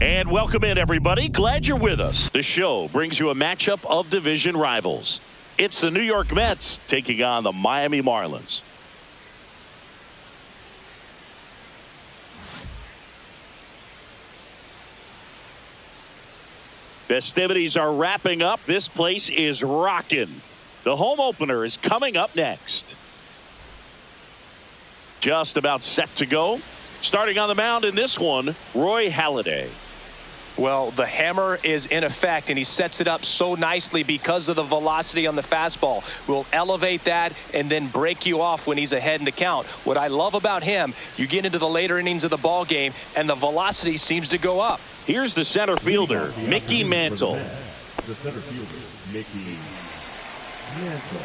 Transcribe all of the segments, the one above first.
And welcome in, everybody. Glad you're with us. The show brings you a matchup of division rivals. It's the New York Mets taking on the Miami Marlins. Festivities are wrapping up. This place is rocking. The home opener is coming up next. Just about set to go. Starting on the mound in this one, Roy Halladay. Well, the hammer is in effect, and he sets it up so nicely because of the velocity on the fastball. Will elevate that and then break you off when he's ahead in the count. What I love about him, you get into the later innings of the ball game, and the velocity seems to go up. Here's the center fielder, Mickey Mantle. The center fielder, Mickey Mantle.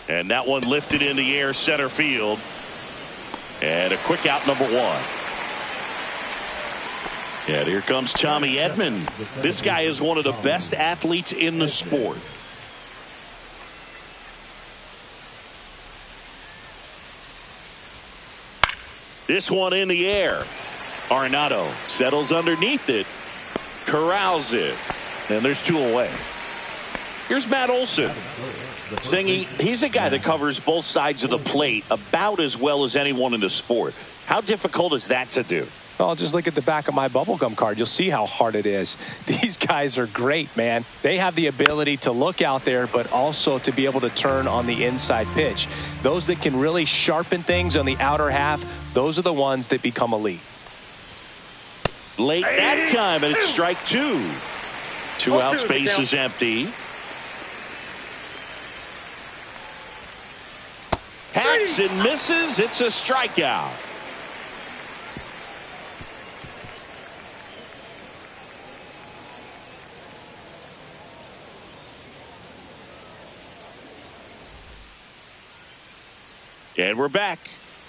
And that one lifted in the air, center field. And a quick out, number one. And here comes Tommy Edman. This guy is one of the best athletes in the sport. This one in the air. Arenado settles underneath it. Corrals it. And there's two away. Here's Matt Olson. Singy, he's a guy that covers both sides of the plate about as well as anyone in the sport. How difficult is that to do? Well, just look at the back of my bubblegum card. You'll see how hard it is. These guys are great, man. They have the ability to look out there, but also to be able to turn on the inside pitch. Those that can really sharpen things on the outer half, those are the ones that become elite. Late that time, and it's strike two. Two outs, base is empty. Hacks and misses. It's a strikeout. And we're back.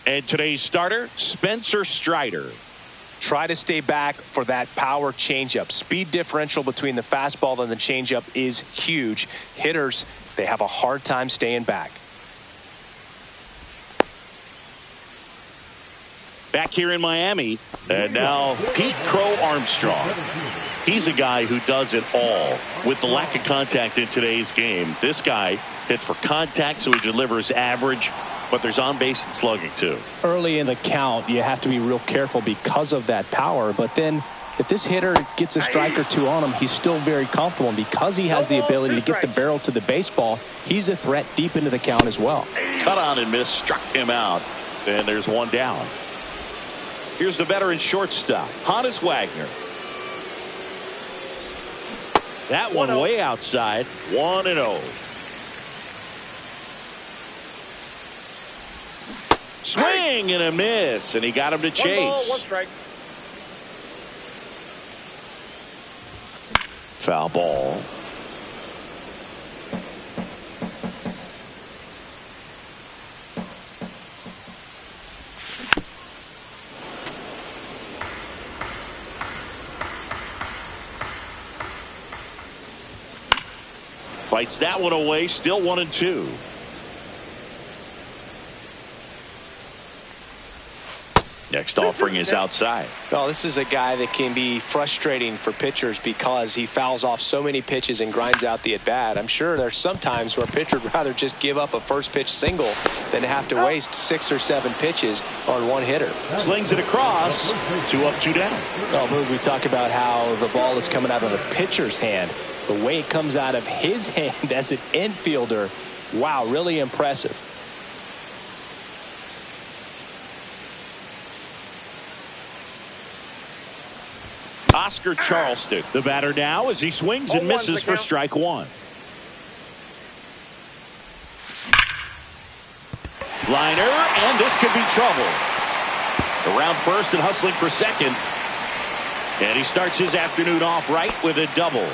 And today's starter, Spencer Strider. Try to stay back for that power changeup. Speed differential between the fastball and the changeup is huge. Hitters, they have a hard time staying back. Back here in Miami, and now Pete Crow Armstrong. He's a guy who does it all. With the lack of contact in today's game, this guy hits for contact, so he delivers average, but there's on base and slugging too. Early in the count, you have to be real careful because of that power, but then if this hitter gets a strike or two on him, he's still very comfortable. And because he has the ability to get the barrel to the baseball, he's a threat deep into the count as well. Cut on and miss, struck him out, and there's one down. Here's the veteran shortstop, Honus Wagner. That one way outside, 1-0. Swing and a miss, and he got him to chase. 1 ball, 1 strike. Foul ball. Fights that one away, still 1-2. Next offering is outside. Well, this is a guy that can be frustrating for pitchers because he fouls off so many pitches and grinds out the at-bat. I'm sure there's some times where a pitcher would rather just give up a first pitch single than have to waste 6 or 7 pitches on one hitter. Slings it across. 2 up, 2 down. Well, we talk about how the ball is coming out of the pitcher's hand. The way it comes out of his hand as an infielder, wow, really impressive. Oscar Charleston, the batter now, as he swings and misses for strike one. Liner, and this could be trouble. Around first and hustling for second. And he starts his afternoon off right with a double.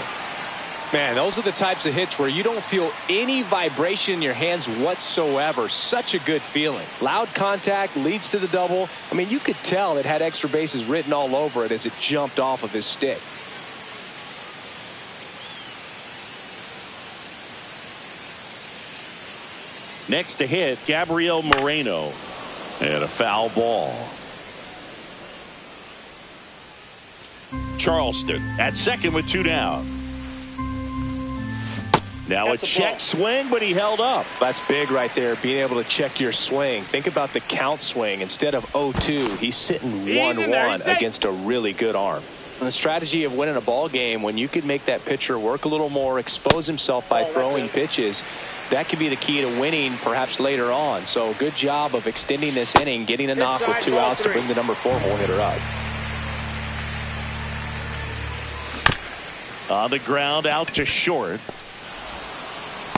Man, those are the types of hits where you don't feel any vibration in your hands whatsoever. Such a good feeling. Loud contact leads to the double. I mean, you could tell it had extra bases written all over it as it jumped off of his stick. Next to hit, Gabriel Moreno. And a foul ball. Charleston at second with 2 down. Now a check swing, but he held up. That's big right there, being able to check your swing. Think about the count swing. Instead of 0-2, he's sitting 1-1 against a really good arm. And the strategy of winning a ball game, when you could make that pitcher work a little more, expose himself by throwing pitches, that could be the key to winning perhaps later on. So good job of extending this inning, getting a knock with 2 outs to bring the number 4 hole hitter up. On the ground, out to short.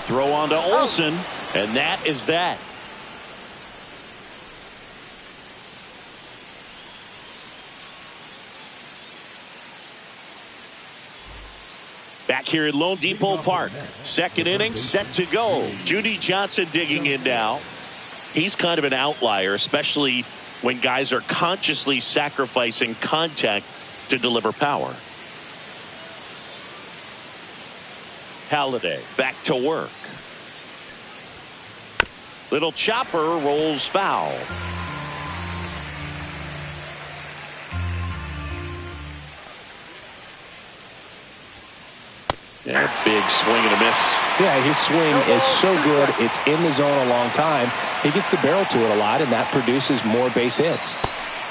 Throw on to Olsen, and that is that. Back here at Lone Depot Park. Second inning set to go. Judy Johnson digging in now. He's kind of an outlier, especially when guys are consciously sacrificing contact to deliver power. Halliday back to work. Little chopper rolls foul. Yeah, big swing and a miss. Yeah, his swing is so good. It's in the zone a long time. He gets the barrel to it a lot, and that produces more base hits.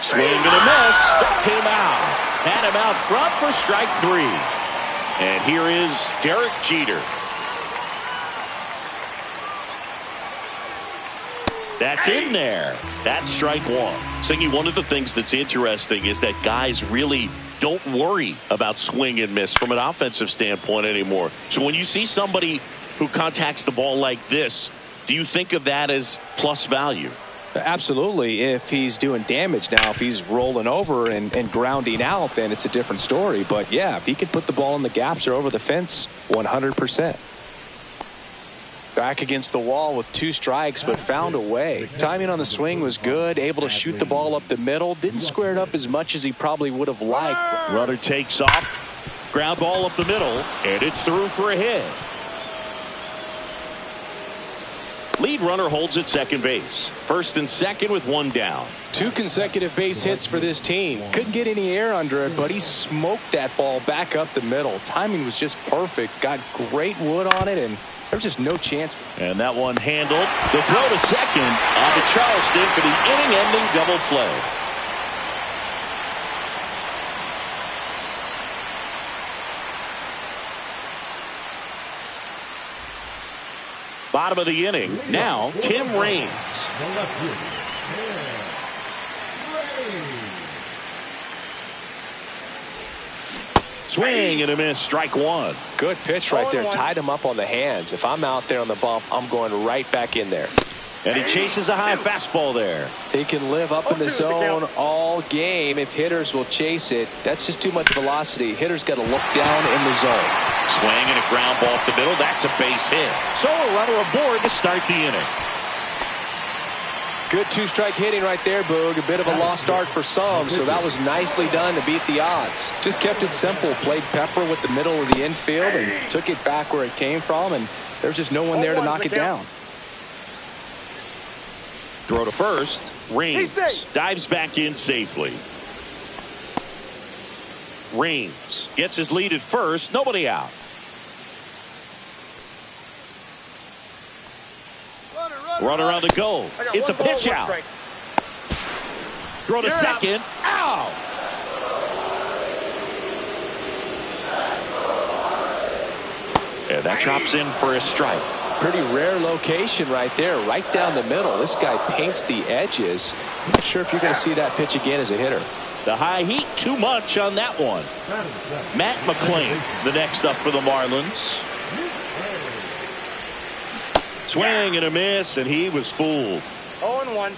Swing and a miss. Struck him out. Had him out front for strike 3. And here is Derek Jeter. That's in there. That's strike 1. Singy, one of the things that's interesting is that guys really don't worry about swing and miss from an offensive standpoint anymore. So when you see somebody who contacts the ball like this, do you think of that as plus value? Absolutely. If he's doing damage now, if he's rolling over and grounding out, then it's a different story. But yeah, if he can put the ball in the gaps or over the fence, 100%. Back against the wall with 2 strikes, but found a way. Timing on the swing was good, able to shoot the ball up the middle. Didn't square it up as much as he probably would have liked. Runner takes off. Ground ball up the middle, and it's through for a hit. Lead runner holds at second base. First and second with 1 down. 2 consecutive base hits for this team. Couldn't get any air under it, but he smoked that ball back up the middle. Timing was just perfect. Got great wood on it, and there's just no chance. And that one handled. The throw to second on to Charleston for the inning-ending double play. Bottom of the inning. Now, Tim Raines. Swing and a miss. Strike 1. Good pitch right there. Tied him up on the hands. If I'm out there on the bump, I'm going right back in there. And he chases a high fastball there. He can live up in the zone all game if hitters will chase it. That's just too much velocity. Hitters got to look down in the zone. Swing and a ground ball up the middle. That's a base hit. So a runner aboard to start the inning. Good 2-strike hitting right there, Boog. A bit of a lost start for some, so that was nicely done to beat the odds. Just kept it simple. Played Pepper with the middle of the infield and took it back where it came from, and there's just no one there to knock it down. Throw to first. Raines dives back in safely. Raines gets his lead at first. Nobody out. Runner on the go. It's a pitch out. Throw to second. Ow! And that drops in for a strike. Pretty rare location right there, right down the middle. This guy paints the edges. I'm not sure if you're going to see that pitch again as a hitter. The high heat, too much on that one. Matt McClain, the next up for the Marlins. Swing and a miss, and he was fooled. 0-1.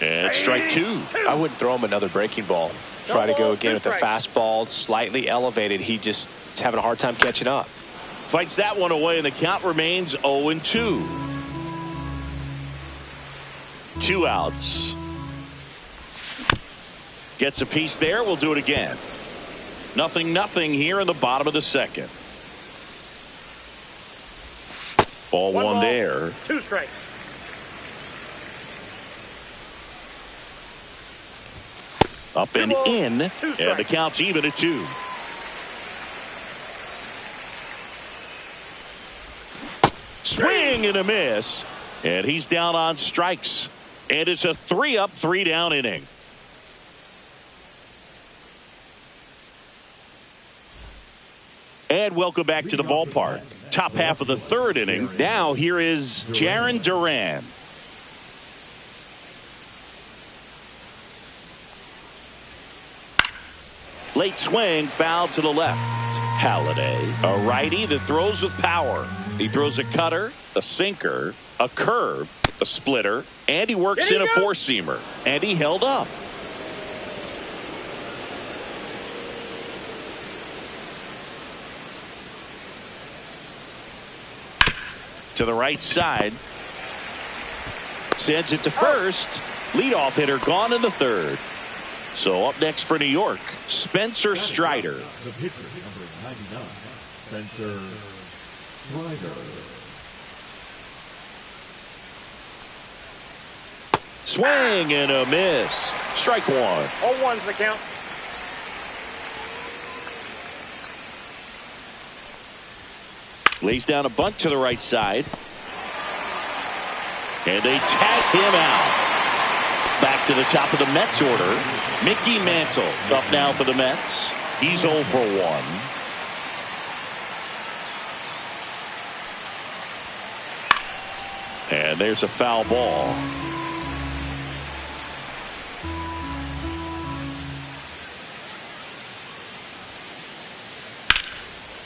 And strike 2. I wouldn't throw him another breaking ball. Try to go again with the fastball, slightly elevated. He just is having a hard time catching up. Fights that one away, and the count remains 0-2. 2 outs. Gets a piece there. We'll do it again. 0-0 here in the bottom of the second. Ball one ball, there. 2 strikes. Up and balls, in, 2 strikes. and the count's even at 2. Swing and a miss, and he's down on strikes. And it's a 3-up, 3-down inning. And welcome back to the ballpark. Top half of the 3rd inning. Now here is Jarren Duran. Late swing, foul to the left. Halladay, a righty that throws with power. He throws a cutter, a sinker, a curve, a splitter, and he works in a 4-seamer. And he held up. To the right side. Sends it to first. Leadoff hitter gone in the 3rd. So up next for New York, Spencer Strider. The pitcher, number 99, Spencer Strider. Swing and a miss. Strike 1. 0-1's the count. Lays down a bunt to the right side. And they tag him out. Back to the top of the Mets order. Mickey Mantle up now for the Mets. He's 0 for 1. And there's a foul ball.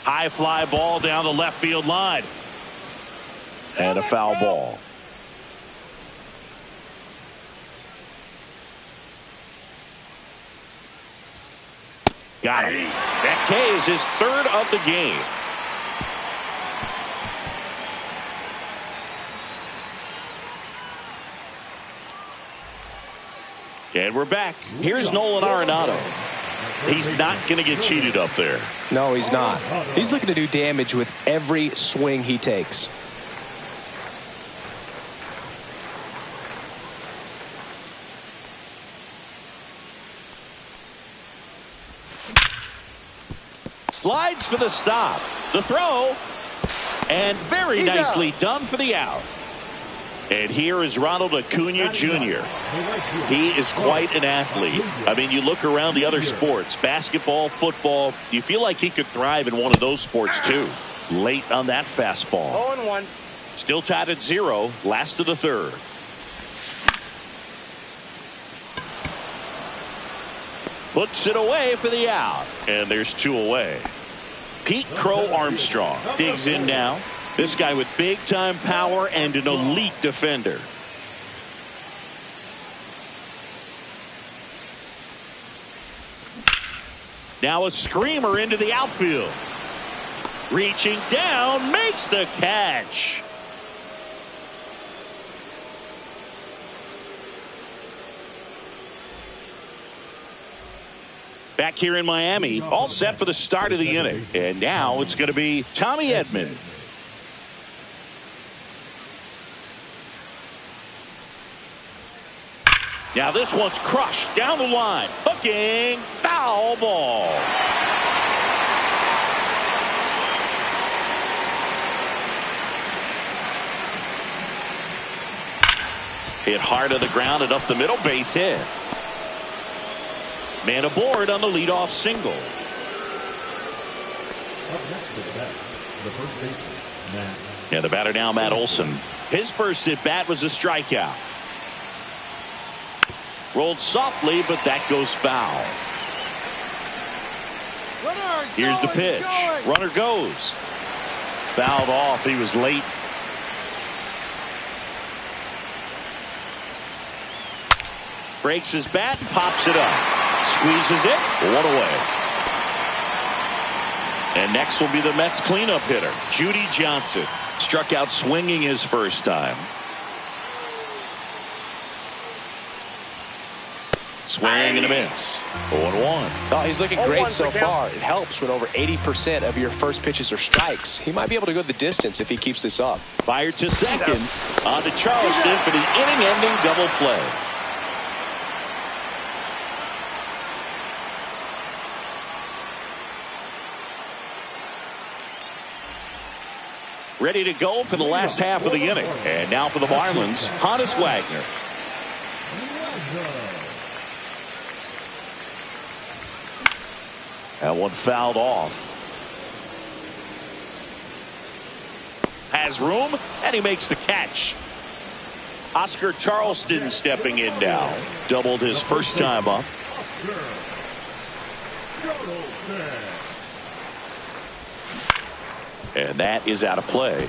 High fly ball down the left field line. And a foul ball. Got him. That K is his 3rd of the game. And we're back. Here's Nolan Arenado. He's not going to get cheated up there. No, he's not. He's looking to do damage with every swing he takes. Slides for the stop. The throw. And very nicely done for the out. And here is Ronald Acuna Jr. He is quite an athlete. I mean, you look around the other sports, basketball, football, you feel like he could thrive in one of those sports too. Late on that fastball. 0-1. Still tied at 0, last of the 3rd. Puts it away for the out. And there's 2 away. Pete Crow Armstrong digs in now. This guy with big-time power and an elite defender. Now a screamer into the outfield. Reaching down, makes the catch. Back here in Miami, all set for the start of the inning. And now it's going to be Tommy Edman. Now this one's crushed down the line. Hooking, foul ball. Hit hard to the ground and up the middle, base hit. Man aboard on the leadoff single. And the batter now, Matt Olson. His first at bat was a strikeout. Rolled softly, but that goes foul. Here's the pitch. Runner goes. Fouled off. He was late. Breaks his bat and pops it up. Squeezes it. 1 away. And next will be the Mets cleanup hitter, Judy Johnson. Struck out swinging his first time. Swing and a miss. 0-1. Oh, he's looking great so far. It helps when over 80% of your first pitches are strikes. He might be able to go the distance if he keeps this up. Fired to second on to Charleston for the inning-ending double play. Ready to go for the last half of the inning. And now for the Marlins, Honus Wagner. That one fouled off. Has room, and he makes the catch. Oscar Charleston stepping in now. Doubled his first time up. And that is out of play.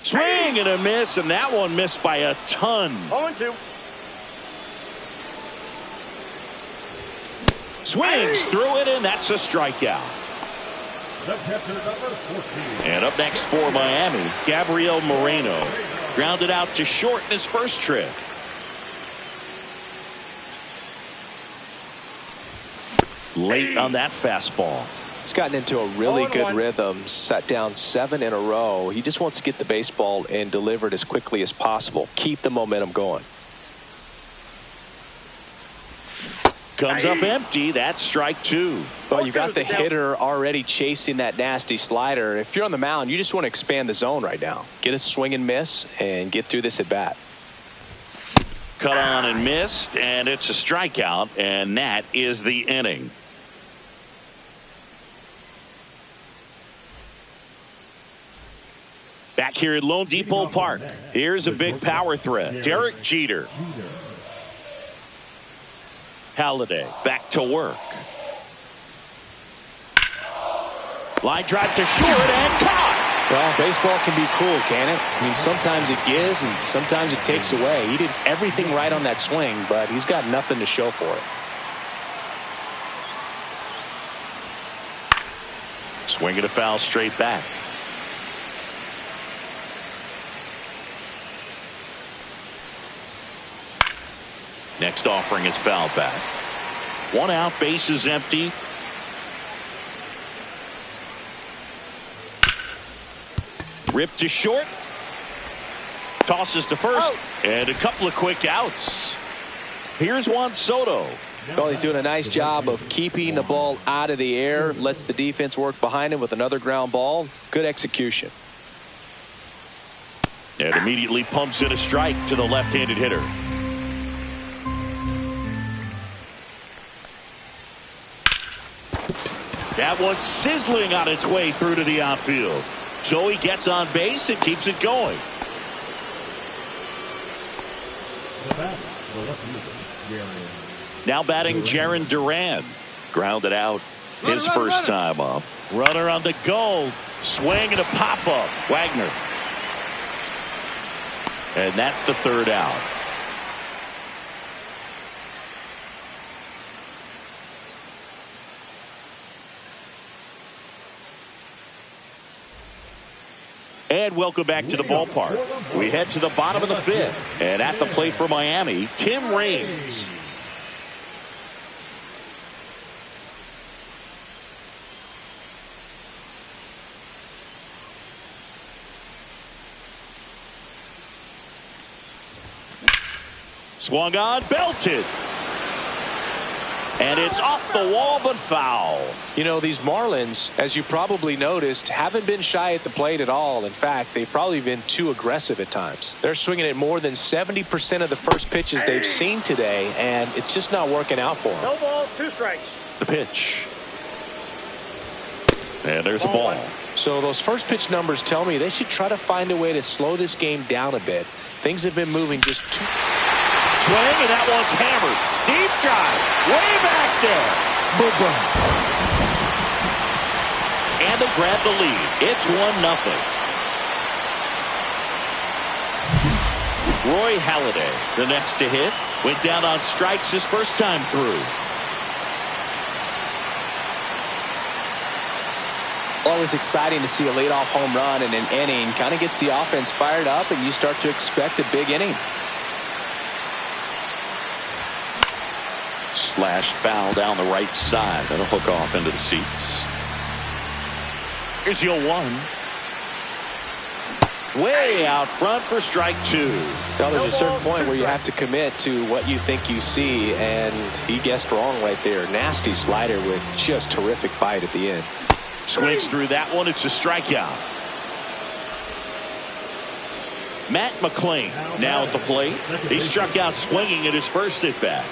Swing and a miss, and that one missed by a ton. 0-2. Swings through it, and that's a strikeout. The catcher, number 14. And up next for Miami, Gabriel Moreno. Grounded out to short in his first trip. Late on that fastball. He's gotten into a really good rhythm, set down 7 in a row. He just wants to get the baseball and deliver it as quickly as possible. Keep the momentum going. Comes up empty. That's strike 2. Well, you've got the hitter already chasing that nasty slider. If you're on the mound, you just want to expand the zone right now. Get a swing and miss and get through this at bat. Cut on and missed, and it's a strikeout, and that is the inning. Back here at Lone Depot Park, here's a big power threat. Derek Jeter. Halladay back to work. Line drive to short and caught. Well, baseball can be cruel, can it? I mean, sometimes it gives and sometimes it takes away. He did everything right on that swing, but he's got nothing to show for it. Swinging a foul straight back. Next offering is fouled back. 1 out, bases empty. Ripped to short. Tosses to first. And a couple of quick outs. Here's Juan Soto. Well, he's doing a nice job of keeping the ball out of the air. Lets the defense work behind him with another ground ball. Good execution. And immediately pumps in a strike to the left-handed hitter. That one's sizzling on its way through to the outfield. So he gets on base and keeps it going. Now batting Jarren Duran. Grounded out his first time up. Runner on the go. Swing and a pop-up. Wagner. And that's the 3rd out. And welcome back to the ballpark. We head to the bottom of the 5th. And at the plate for Miami, Tim Raines. Swung on, belted. And it's off the wall, but foul. You know, these Marlins, as you probably noticed, haven't been shy at the plate at all. In fact, they've probably been too aggressive at times. They're swinging at more than 70% of the first pitches they've seen today, and it's just not working out for them. No ball, 2 strikes. The pitch. And there's a ball. So those first pitch numbers tell me they should try to find a way to slow this game down a bit. Things have been moving just too... Swing, and that one's hammered. Deep drive. Way back there. Boom. And they grab the lead. It's 1-0. Roy Halladay, the next to hit. Went down on strikes his first time through. Always exciting to see a leadoff home run in an inning. Kind of gets the offense fired up, and you start to expect a big inning. Slashed foul down the right side. That'll hook off into the seats. Here's your 1. Way out front for strike 2. Now there's a certain point where you have to commit to what you think you see, and he guessed wrong right there. Nasty slider with just terrific bite at the end. Swings through that one. It's a strikeout. Matt McClain now at the plate. He struck out swinging at his first at bat.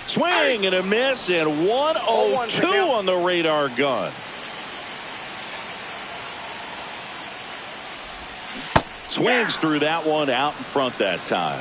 Swing and a miss, and 1-0-2 on the radar gun. Swings through that one, out in front that time.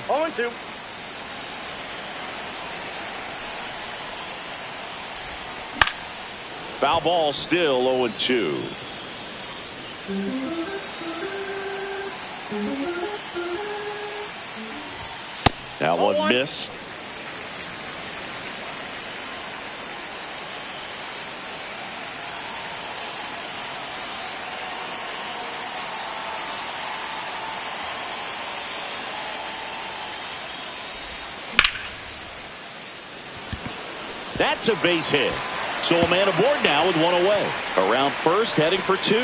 On to. Foul ball, still 0-2. That one missed. That's a base hit. So a man aboard now with 1 away. Around first, heading for 2.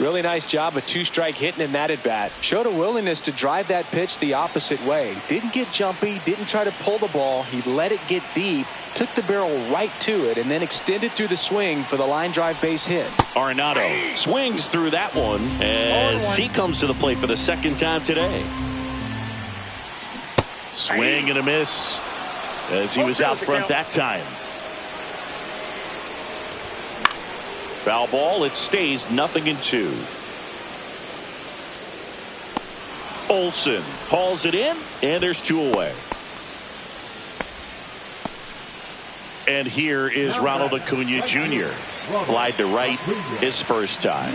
Really nice job of 2-strike hitting in that at bat. Showed a willingness to drive that pitch the opposite way. Didn't get jumpy, didn't try to pull the ball. He let it get deep, took the barrel right to it, and then extended through the swing for the line drive base hit. Arenado swings through that one as he comes to the plate for the second time today. Swing and a miss as he was out front that time. Foul ball. It stays 0-2. Olsen hauls it in, and there's 2 away. And here is Ronald Acuna Jr. Flied to right his first time.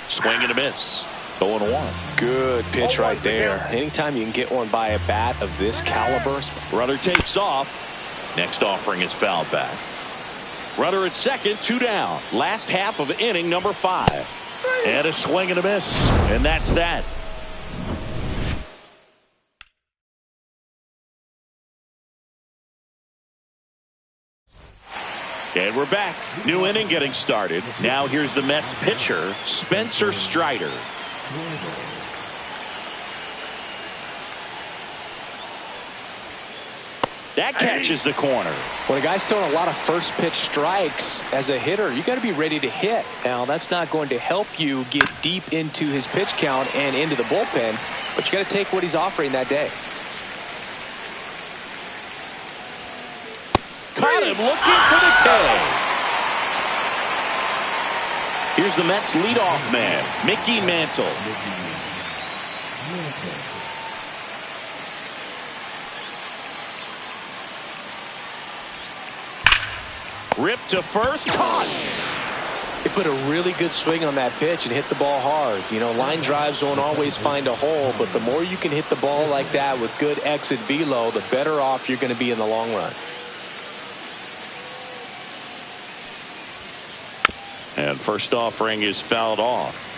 Swing and a miss. 0-1. Good pitch right there. Anytime you can get one by a bat of this caliber. Runner takes off. Next offering is fouled back. Runner at second, 2 down. Last half of inning number 5. And a swing and a miss. And that's that. And we're back. New inning getting started. Now here's the Mets pitcher, Spencer Strider. That catches the corner. When a guy's throwing a lot of first pitch strikes as a hitter, you got to be ready to hit. Now, that's not going to help you get deep into his pitch count and into the bullpen, but you got to take what he's offering that day. Caught him looking for the K. Here's the Mets leadoff man, Mickey Mantle. Ripped to first, caught. If put a really good swing on that pitch and hit the ball hard. You know, line drives won't always find a hole, but the more you can hit the ball like that with good exit velo, the better off you're going to be in the long run. And first offering is fouled off.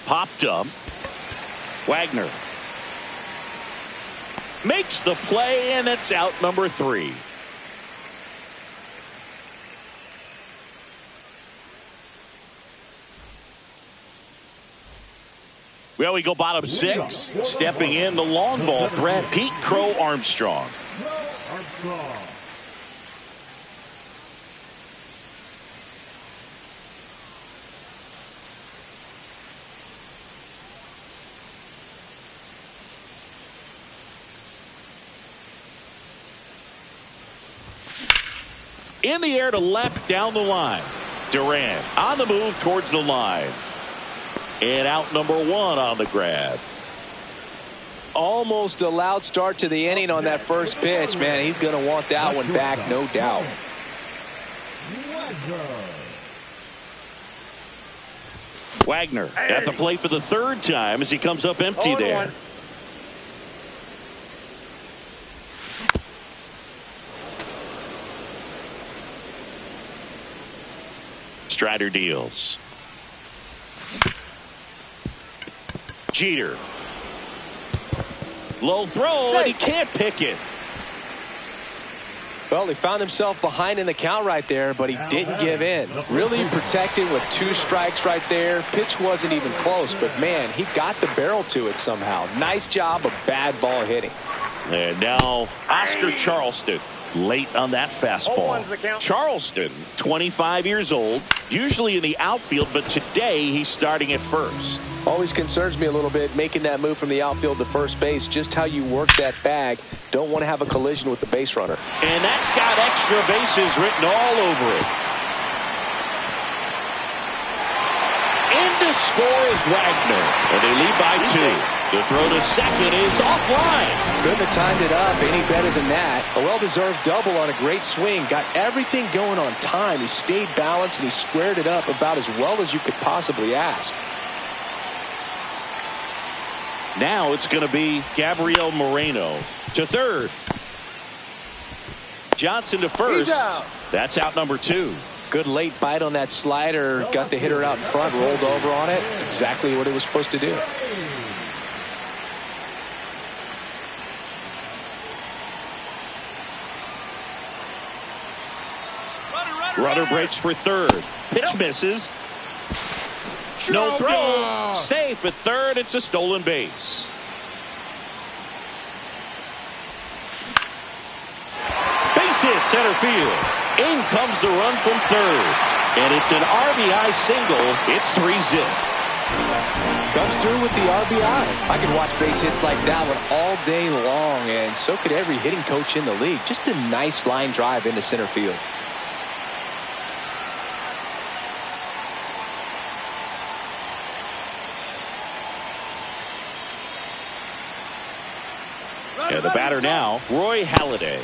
Popped up. Wagner makes the play, and it's out number 3. Well, we go bottom 6. Stepping in the long ball threat, Pete Crow Armstrong. In the air to left down the line. Durant on the move towards the line. And out number 1 on the grab. Almost a loud start to the inning on that first pitch. Man, he's going to want that one back, no doubt. Wagner at the plate for the 3rd time as he comes up empty there. Strider deals. Jeter. Low throw, and he can't pick it. Well, he found himself behind in the count right there, but he didn't give in. Really protecting with 2 strikes right there. Pitch wasn't even close, but man, he got the barrel to it somehow. Nice job of bad ball hitting. And now Oscar Charleston late on that fastball. Charleston, 25 years old, usually in the outfield, but today he's starting at first. Always concerns me a little bit making that move from the outfield to first base. Just how you work that bag. Don't want to have a collision with the base runner. And that's got extra bases written all over it. In to score is Wagner, and they lead by 2. The throw to second is offline. Couldn't have timed it up any better than that. A well-deserved double on a great swing. Got everything going on time. He stayed balanced and he squared it up about as well as you could possibly ask. Now it's going to be Gabriel Moreno to 3rd. Johnson to 1st. That's out number 2. Good late bite on that slider. Got the hitter out in front, rolled over on it. Exactly what it was supposed to do. Runner breaks for 3rd. Pitch misses. No throw. Safe at 3rd. It's a stolen base. Base hit center field. In comes the run from 3rd. And it's an RBI single. It's 3-zip. Comes through with the RBI. I could watch base hits like that one all day long, and so could every hitting coach in the league. Just a nice line drive into center field. And the batter now, Roy Halladay.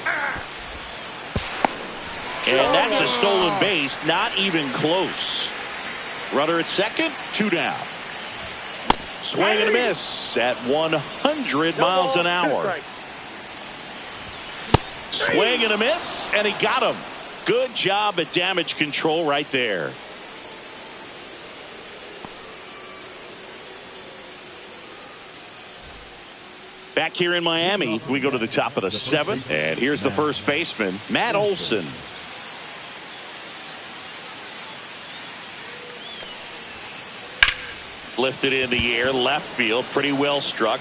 And that's a stolen base, not even close. Runner at second, 2 down. Swing and a miss at 100 miles an hour. Swing and a miss, and he got him. Good job at damage control right there. Back here in Miami, we go to the top of the 7th, and here's the first baseman, Matt Olson. Lifted in the air, left field, pretty well struck.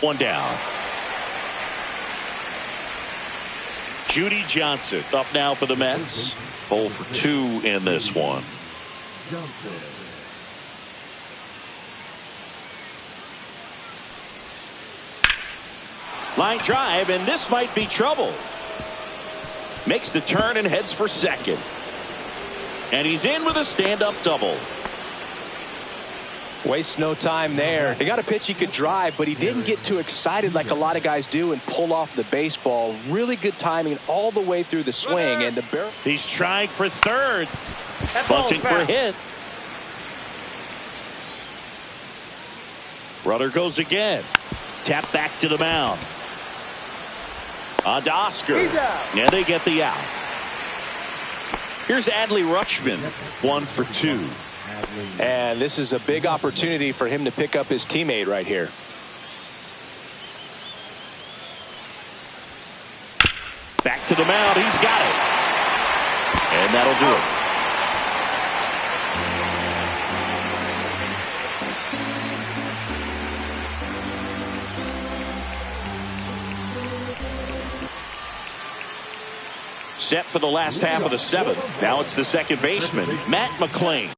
1 down. Judy Johnson up now for the Mets. 0 for 2 in this one. Line drive, and this might be trouble. Makes the turn and heads for second. And he's in with a stand-up double. Waste no time there. He got a pitch he could drive, but he didn't get too excited like a lot of guys do and pull off the baseball. Really good timing all the way through the swing. And the barrel. He's trying for third. Bunting for a hit. Runner goes again. Tap back to the mound. On to Oscar. And they get the out. Here's Adley Rutschman, 1 for 2. And this is a big opportunity for him to pick up his teammate right here. Back to the mound. He's got it. And that'll do it. Set for the last half of the 7th. Now it's the second baseman, Matt McClain.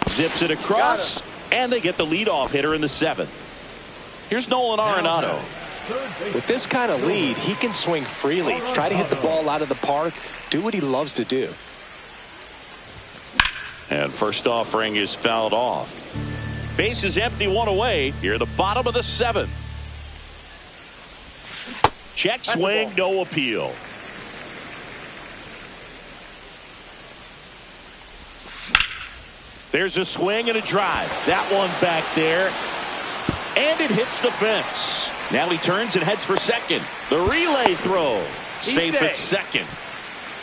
Zips it across, and they get the leadoff hitter in the 7th. Here's Nolan Arenado. With this kind of lead, he can swing freely, try to hit the ball out of the park, do what he loves to do. And first offering is fouled off. Base is empty, 1 away. Here at the bottom of the 7th. Check swing, no appeal. There's a swing and a drive. That one back there. And it hits the fence. Now he turns and heads for second. The relay throw. Safe at second.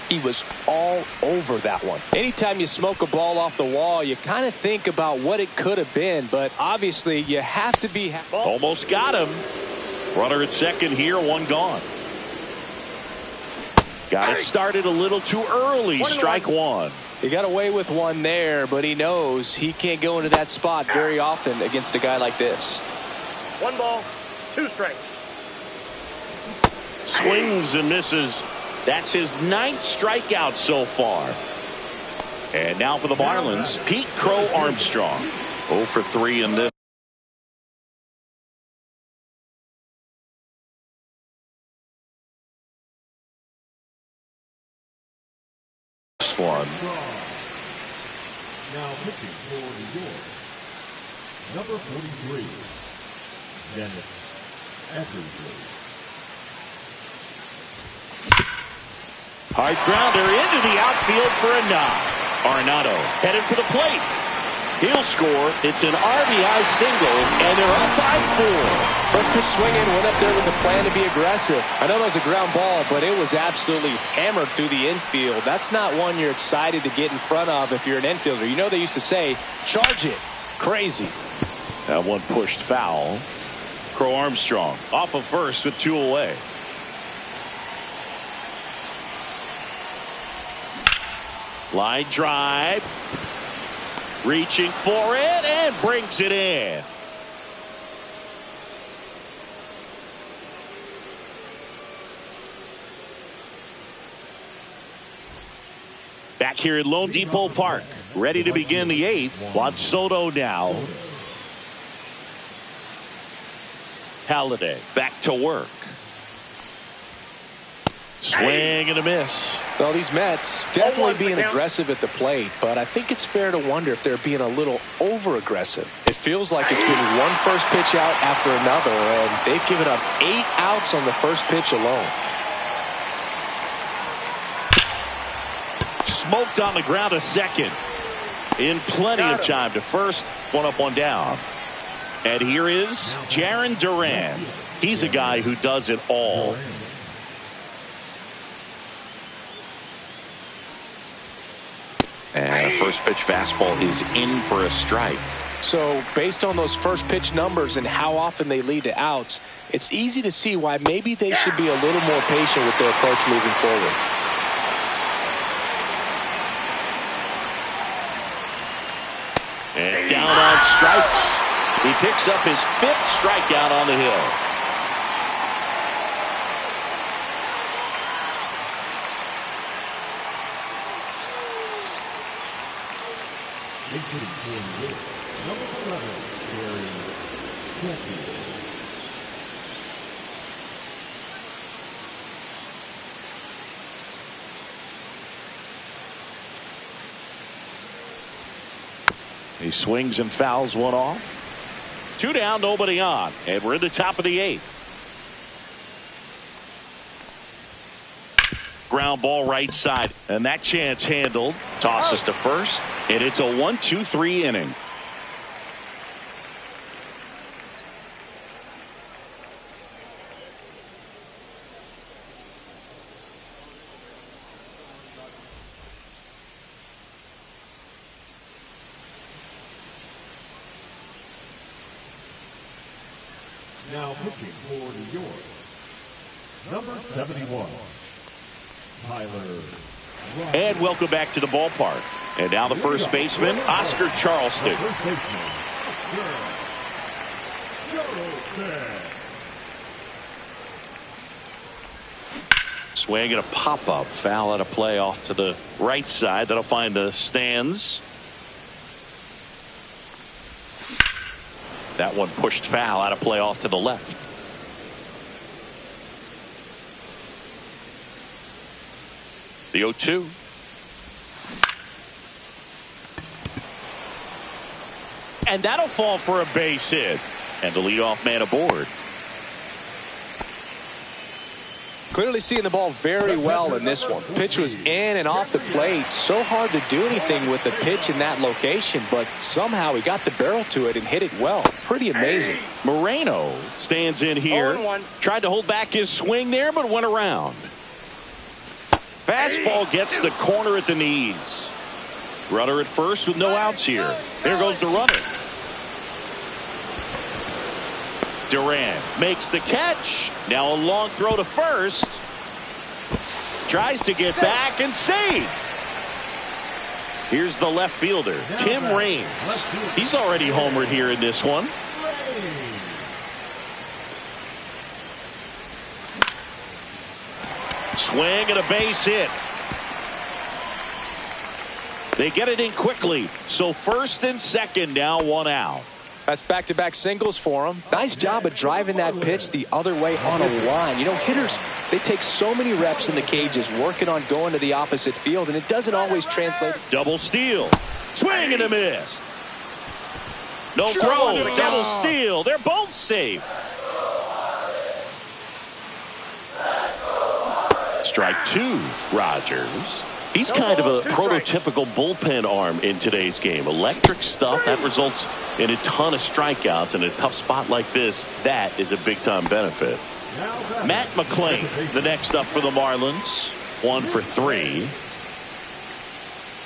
He was all over that one. Anytime you smoke a ball off the wall, you kind of think about what it could have been, but obviously you have to be. Almost got him. Runner at second here, one gone. Got it started a little too early. Strike one. He got away with one there, but he knows he can't go into that spot very often against a guy like this. 1 ball, 2 strikes. Swings and misses. That's his 9th strikeout so far. And now for the Marlins, Pete Crow Armstrong. 0 for 3 in this one. Now pitching for New York, number 43, Dennis Eckersley. Hard grounder into the outfield for a knock. Arenado headed for the plate. He'll score. It's an RBI single, and they're up by 4. First pitch swinging, went up there with the plan to be aggressive. I know that was a ground ball, but it was absolutely hammered through the infield. That's not one you're excited to get in front of if you're an infielder. You know they used to say, charge it. Crazy. That one pushed foul. Crow Armstrong off of first with 2 away. Line drive. Reaching for it and brings it in. Back here at Lone Depot Park, ready to begin the 8th. Juan Soto now. Halladay back to work. Swing and a miss. Well, these Mets definitely being aggressive at the plate, but I think it's fair to wonder if they're being a little over-aggressive. It feels like it's been one first pitch out after another, and they've given up 8 outs on the first pitch alone. Smoked on the ground to second. In plenty of time to first. 1 up, 1 down. And here is Jarren Duran. He's a guy who does it all. And a first pitch fastball is in for a strike. So based on those first pitch numbers and how often they lead to outs, it's easy to see why maybe they should be a little more patient with their approach moving forward. And down on strikes. He picks up his 5th strikeout on the hill. Number 11, Gary Sheffield. He swings and fouls one off. 2 down, nobody on. And we're in the top of the 8th. Ground ball right side. And that chance handled. Tosses to first. And it's a 1-2-3 inning. Now pitching for New York, number 71, Tyler. And welcome back to the ballpark. And now the first baseman, Oscar Charleston. Swing and a pop-up. Foul at a play off to the right side. That'll find the stands. That one pushed foul out of play off to the left. The 0-2. And that'll fall for a base hit. And the leadoff man aboard. Clearly seeing the ball very well in this one. Pitch was in and off the plate. So hard to do anything with the pitch in that location, but somehow he got the barrel to it and hit it well. Pretty amazing. Moreno stands in here. Tried to hold back his swing there, but went around. Fastball gets the corner at the knees. Runner at first with no outs here. There goes the runner. Duran makes the catch. Now a long throw to first. Tries to get back and save. Here's the left fielder, Tim Raines. He's already homered here in this one. Swing and a base hit. They get it in quickly. So first and second, now one out. That's back-to-back singles for him. Nice job of driving that pitch the other way on a line. You know, hitters, they take so many reps in the cages working on going to the opposite field, and it doesn't always translate. Double steal. Swing and a miss. No throw. Double steal. They're both safe. Strike two, Rogers. He's kind of a prototypical bullpen arm in today's game. Electric stuff that results in a ton of strikeouts. In a tough spot like this, that is a big-time benefit. Matt McClain, the next up for the Marlins. 1 for 3.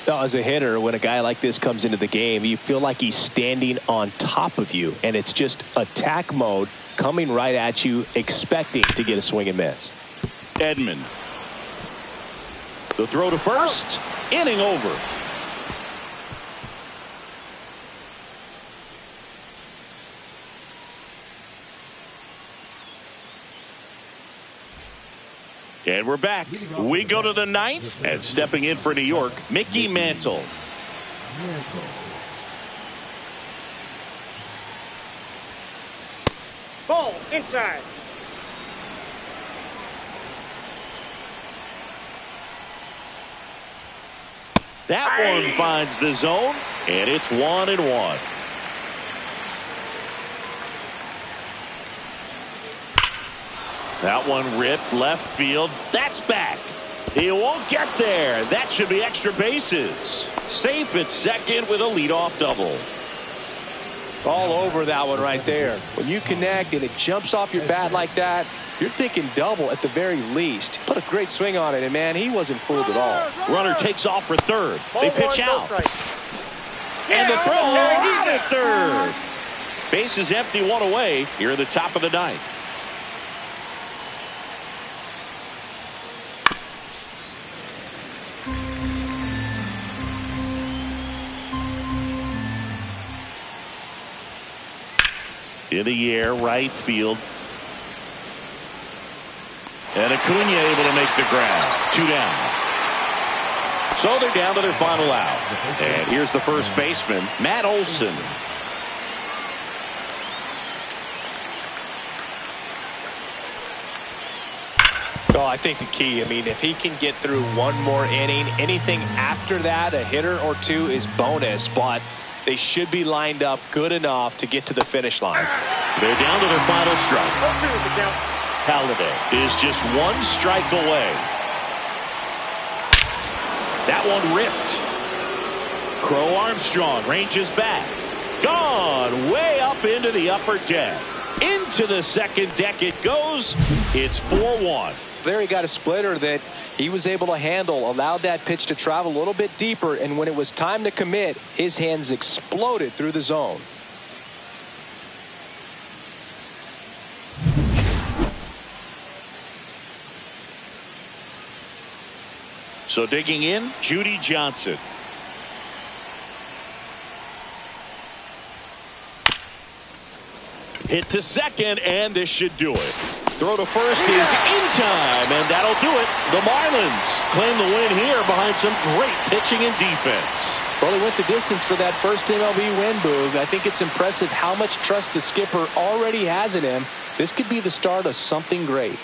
As a hitter, when a guy like this comes into the game, you feel like he's standing on top of you, and it's just attack mode coming right at you, expecting to get a swing and miss. Edman. The throw to first. Inning over. And we're back. We go to the ninth, and stepping in for New York, Mickey Mantle. Ball inside. That one finds the zone, and it's 1-1. That one ripped left field. That's back. He won't get there. That should be extra bases. Safe at second with a leadoff double. All over that one right there. When you connect and it jumps off your bat like that, you're thinking double at the very least. Put a great swing on it, and man, he wasn't fooled at all. Runner takes off for third. They pitch out. And the throw out at third. Base is empty, one away. Here at the top of the ninth. In the air, right field. And Acuna able to make the grab. 2 down. So they're down to their final out. And here's the first baseman, Matt Olson. Well, I think the key, I mean, if he can get through one more inning, anything after that, a hitter or two is bonus, but they should be lined up good enough to get to the finish line. They're down to their final strike. Halladay is just 1 strike away. That one ripped. Crow Armstrong ranges back. Gone way up into the upper deck. Into the second deck it goes. It's 4-1. There he got a splitter that he was able to handle, allowed that pitch to travel a little bit deeper, and when it was time to commit, his hands exploded through the zone. So digging in, Judy Johnson. Hit to second, and this should do it. Throw to first is in time, and that'll do it. The Marlins claim the win here behind some great pitching and defense. Well, he went the distance for that first MLB win, Boog. I think it's impressive how much trust the skipper already has in him. This could be the start of something great.